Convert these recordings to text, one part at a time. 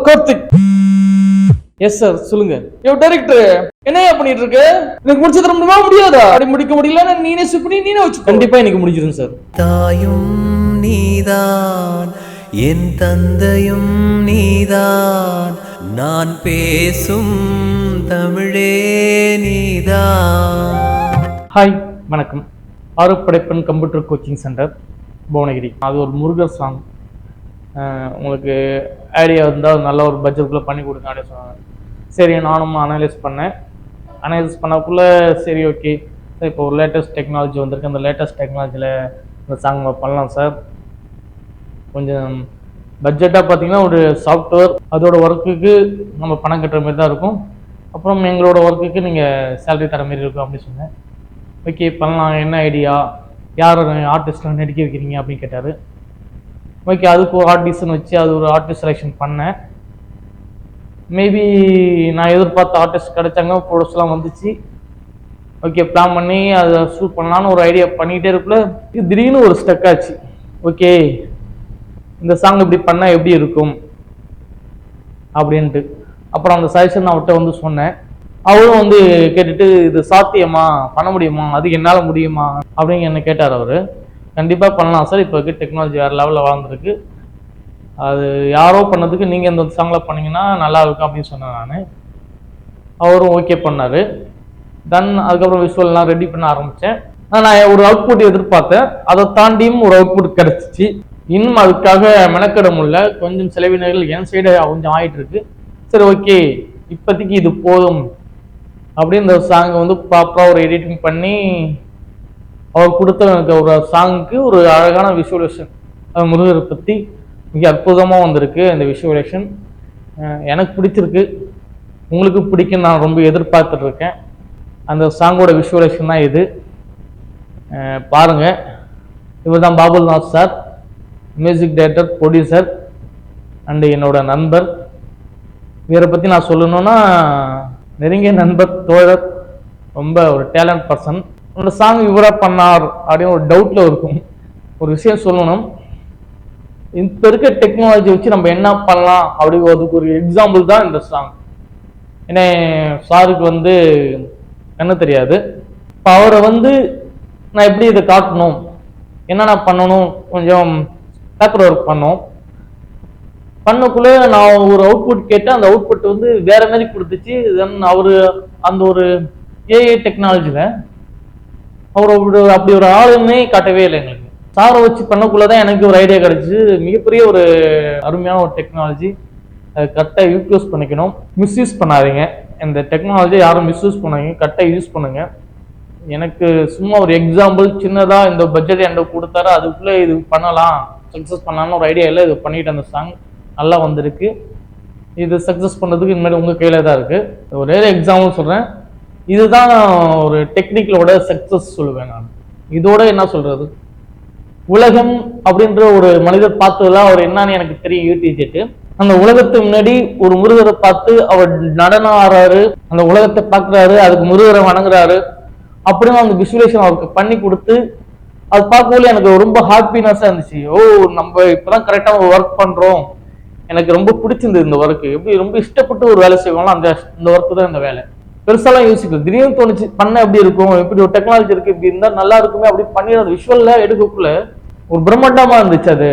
Karthik. Yes sir, சொல்லுங்க. Director என்னையா பண்ணிட்டு இருக்க? எனக்கு முடிச்சு தர முடியுமா முடியாதா? அப்படி முடிக்க முடியல, நீனே சுப்பி நீனே வச்சு. கண்டிப்பா எனக்கு முடிச்சிடும் சார். தாயும் நீதான், என் தந்தையும் நீதான், நான் பேசும் தமிழே நீதான். ஹாய், வணக்கம். ஆறுபடைப்பன் கம்ப்யூட்டர் கோச்சிங் சென்டர், புவனகிரி. அது ஒரு முருகர் சாங். உங்களுக்கு ஐடியா இருந்தால் நல்ல ஒரு பட்ஜெட்டுக்குள்ளே பண்ணி கொடுங்க அப்படின்னு சொன்னாங்க. சரி, நானும் அனலைஸ் பண்ணக்குள்ளே சரி ஓகே சார், இப்போ ஒரு லேட்டஸ்ட் டெக்னாலஜி வந்திருக்கு. அந்த லேட்டஸ்ட் டெக்னாலஜியில் இந்த சாங் பண்ணலாம் சார். கொஞ்சம் பட்ஜெட்டாக பார்த்தீங்கன்னா ஒரு சாஃப்ட்வேர் அதோட ஒர்க்குக்கு நம்ம பணம் கட்டுற மாதிரி தான் இருக்கும். அப்புறம் எங்களோட ஒர்க்குக்கு நீங்கள் சேலரி தர மாதிரி இருக்கும் அப்படின்னு சொன்னேன். ஓகே பண்ணலாம், என்ன ஐடியா, யார் ஆர்டிஸ்ட்லாம் நடிக்க வைக்கிறீங்க அப்படின்னு கேட்டார். ஓகே, அதுக்கு ஒரு ஆர்டிஸ்ட்னு வச்சு அது ஒரு ஆர்டிஸ்ட் செலெக்ஷன் பண்ணேன். மேபி நான் எதிர்பார்த்த ஆர்டிஸ்ட் கிடைச்சாங்க, ஃபோட்டோஸ்லாம் வந்துச்சு. ஓகே, பிளான் பண்ணி அதை ஷூட் பண்ணலான்னு ஒரு ஐடியா பண்ணிகிட்டே இருக்குள்ள திடீர்னு ஒரு ஸ்டக் ஆச்சு. ஓகே, இந்த சாங் இப்படி பண்ணால் எப்படி இருக்கும் அப்படின்ட்டு. அப்புறம் அந்த சஜஷன் அவர்கிட்ட வந்து சொன்னேன். அவரும் வந்து கேட்டுட்டு இது சாத்தியமா, பண்ண முடியுமா, அதுக்கு என்னால் முடியுமா அப்படின்னு என்ன கேட்டார் அவர். கண்டிப்பாக பண்ணலாம் சார், இப்போ டெக்னாலஜி வேறு லெவலில் வளர்ந்துருக்கு, அது யாரோ பண்ணதுக்கு நீங்கள் இந்த சாங்கில் பண்ணிங்கன்னா நல்லா இருக்கும் அப்படின்னு சொன்னேன் நான். அவரும் ஓகே பண்ணார். தென் அதுக்கப்புறம் விஷுவல்லாம் ரெடி பண்ண ஆரம்பித்தேன். நான் ஒரு அவுட்புட் எதிர்பார்த்தேன், அதை தாண்டியும் ஒரு அவுட்புட் கிடச்சிச்சு. இன்னும் அதுக்காக மெனக்கெட முடியல, கொஞ்சம் செலவினர்கள் என் சைடு கொஞ்சம் ஆகிட்டு இருக்கு. சரி ஓகே, இப்போதைக்கு இது போதும் அப்படின்னு இந்த சாங்கை வந்து ப்ராப்பராக ஒரு எடிட்டிங் பண்ணி அவர் கொடுத்த ஒரு சாங்குக்கு ஒரு அழகான விஷுவலேஷன், முருகரை பற்றி மிக அற்புதமாக வந்திருக்கு. இந்த விஷுவலேஷன் எனக்கு பிடிச்சிருக்கு, உங்களுக்கு பிடிக்கும் நான் ரொம்ப எதிர்பார்த்துட்டு இருக்கேன். அந்த சாங்கோட விஷுவலேஷன் தான் இது, பாருங்கள். இவர் தான் Babulnath sir, music director, producer and என்னோட நண்பர். இவரை பற்றி நான் சொல்லணும்னா நெருங்கிய நண்பர், தோழர், ரொம்ப ஒரு டேலண்ட் பர்சன். அந்த சாங் இவராக பண்ணார் அப்படின்னு ஒரு டவுட்டில் இருக்கும். ஒரு விஷயம் சொல்லணும், இப்போ இருக்க டெக்னாலஜி வச்சு நம்ம என்ன பண்ணலாம் அப்படி அதுக்கு ஒரு எக்ஸாம்பிள் தான் இந்த சாங். ஏன்னா சாருக்கு வந்து என்ன தெரியாது, இப்போ அவரை வந்து நான் எப்படி இதை காட்டணும், என்னென்ன பண்ணணும், கொஞ்சம் பேப்பர் ஒர்க் பண்ணக்குள்ளே நான் ஒரு அவுட்புட் கேட்டேன். அந்த அவுட்புட் வந்து வேற மாதிரி கொடுத்துச்சு. தென் அவர் அந்த ஒரு ஏஐ டெக்னாலஜியில் அவர் அப்படி ஒரு ஆளுமே காட்டவே இல்லை எங்களுக்கு. சாரை வச்சு பண்ணக்குள்ளதான் எனக்கு ஒரு ஐடியா கிடைச்சி, மிகப்பெரிய ஒரு அருமையான ஒரு டெக்னாலஜி. கரெக்டாக யூஸ் பண்ணிக்கணும், மிஸ்யூஸ் பண்ணாதீங்க. இந்த டெக்னாலஜி யாரும் மிஸ்யூஸ் பண்ணாதீங்க, கரெக்டாக யூஸ் பண்ணுங்க. எனக்கு சும்மா ஒரு எக்ஸாம்பிள் சின்னதாக இந்த பட்ஜெட் என்கிட்ட கொடுத்தாரு, அதுக்குள்ளே இது பண்ணலாம், சக்ஸஸ் பண்ணலான்னு ஒரு ஐடியா இல்லை. இது பண்ணிட்டு அந்த சாங் நல்லா வந்திருக்கு. இது சக்ஸஸ் பண்ணுறதுக்கு இனிமேல் உங்கள் கையில் தான் இருக்குது. ஒரே எக்ஸாம்பிள் சொல்கிறேன், இதுதான் ஒரு டெக்னிக்கலோட சக்சஸ் சொல்லுவேன் நான். இதோட என்ன சொல்றது, உலகம் அப்படின்ற ஒரு மனிதர் பார்த்ததுலாம் அவர் என்னன்னு எனக்கு தெரியும், யூடிஜெட்டு. அந்த உலகத்துக்கு முன்னாடி ஒரு முருகரை பார்த்து அவர் நடனம் ஆடுறாரு, அந்த உலகத்தை பார்க்குறாரு, அதுக்கு முருகரை வணங்குறாரு அப்படின்னு அந்த விஷுவலேஷன் அவருக்கு பண்ணி கொடுத்து அது பார்க்கவே எனக்கு ரொம்ப ஹாப்பினஸாக இருந்துச்சு. ஓ, நம்ம இப்போதான் கரெக்டாக ஒர்க் பண்ணுறோம், எனக்கு ரொம்ப பிடிச்சிருந்தது இந்த ஒர்க்கு. எப்படி ரொம்ப இஷ்டப்பட்டு ஒரு வேலை செய்வாங்களோ அந்த ஒர்க்கு தான் இந்த வேலை. பெருசாலாம் யோசிக்கல, திடீர்னு தோணுச்சு பண்ண எப்படி இருக்கும், எப்படி ஒரு டெக்னாலஜி இருக்கு, இப்படி இருந்தா நல்லா இருக்குமே அப்படி பண்ணி அந்த விஷுவல்ல எடுக்கக்குள்ள ஒரு பிரம்மாண்டமா இருந்துச்சு. அது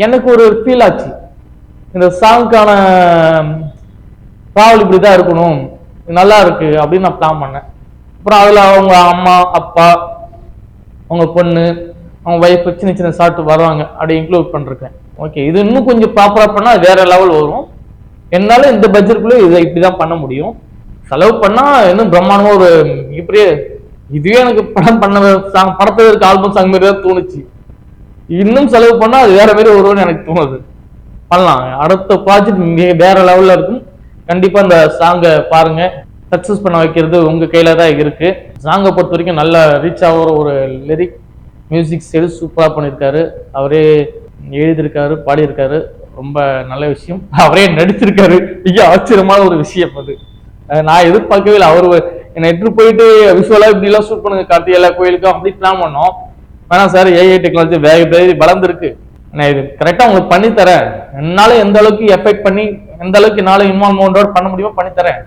எனக்கு ஒரு ஃபீல் ஆச்சு, இந்த சாங்க்கான டிராவல் இப்படிதான் இருக்கணும், நல்லா இருக்கு அப்படின்னு நான் பிளான் பண்ணேன். அப்புறம் அதுல அவங்க அம்மா, அப்பா, அவங்க பொண்ணு, அவங்க ஒய்ஃப் சின்ன சின்ன ஷார்ட் வருவாங்க, அப்படி இன்க்ளூட் பண்ணிருக்கேன். ஓகே, இது இன்னும் கொஞ்சம் ப்ராப்பரா பண்ணா வேற லெவல் வரும். என்னால இந்த பட்ஜெட்டுக்குள்ள இதை இப்படிதான் பண்ண முடியும். செலவு பண்ணா இன்னும் பிரம்மாண்டமா ஒரு மிகப்பெரிய, இதுவே எனக்கு படம் பண்ண படத்துல இருக்க ஆல்பம் சாங் மாதிரி தான் தோணுச்சு. இன்னும் செலவு பண்ணா அது வேற மாதிரி வரும்னு எனக்கு தோணுது. பண்ணலாம், அடுத்த ப்ராஜெக்ட் மிக வேற லெவல்ல இருக்கும். கண்டிப்பா இந்த சாங்கை பாருங்க, சக்சஸ் பண்ண வைக்கிறது உங்க கையில தான் இருக்கு. சாங்கை பொறுத்த வரைக்கும் நல்ல ரீச் ஆகிற ஒரு லிரிக், மியூசிக் ஸ்டைல் சூப்பரா பண்ணியிருக்காரு. அவரே எழுதியிருக்காரு, பாடியிருக்காரு, ரொம்ப நல்ல விஷயம். அவரே நடிச்சிருக்காரு, மிக ஆச்சரியமான ஒரு விஷயம் அது. நான் எதிர்பார்க்கவே இல்லை. அவரு என்னை எட்டு போயிட்டு விஷுவலா இப்படி எல்லாம் ஷூட் பண்ணுங்க கார்த்திகை எல்லா கோயிலுக்கும் அப்படி பிளான் பண்ணோம். வேணாம் சார், ஏஐ டெக்னாலஜி வேக வளர்ந்துருக்கு, நான் இது கரெக்டாக உங்களுக்கு பண்ணித்தரேன், என்னால் எந்த அளவுக்கு எஃபெக்ட் பண்ணி எந்த அளவுக்கு என்னால் இன்வால்வ்மெண்டோட பண்ண முடியுமோ பண்ணித்தரேன்,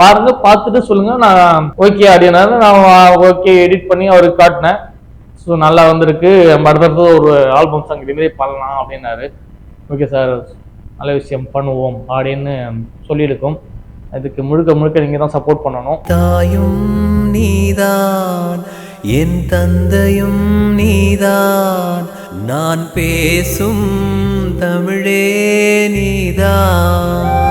பாருங்க, பார்த்துட்டு சொல்லுங்க, நான் ஓகே அப்படின்னாரு. நான் ஓகே எடிட் பண்ணி அவருக்கு காட்டினேன். ஸோ நல்லா வந்திருக்கு, நம்ம அடுத்தது ஒரு ஆல்பம் சாங் இதுமாரி பண்ணலாம் அப்படின்னாரு. ஓகே சார், நல்ல விஷயம் பண்ணுவோம் அப்படின்னு சொல்லியிருக்கோம். அதுக்கு முழுக்க முழுக்க நீங்கள் தான் சப்போர்ட் பண்ணணும். தாயும் நீதான், என் தந்தையும் நீதான், நான் பேசும் தமிழே நீதான்.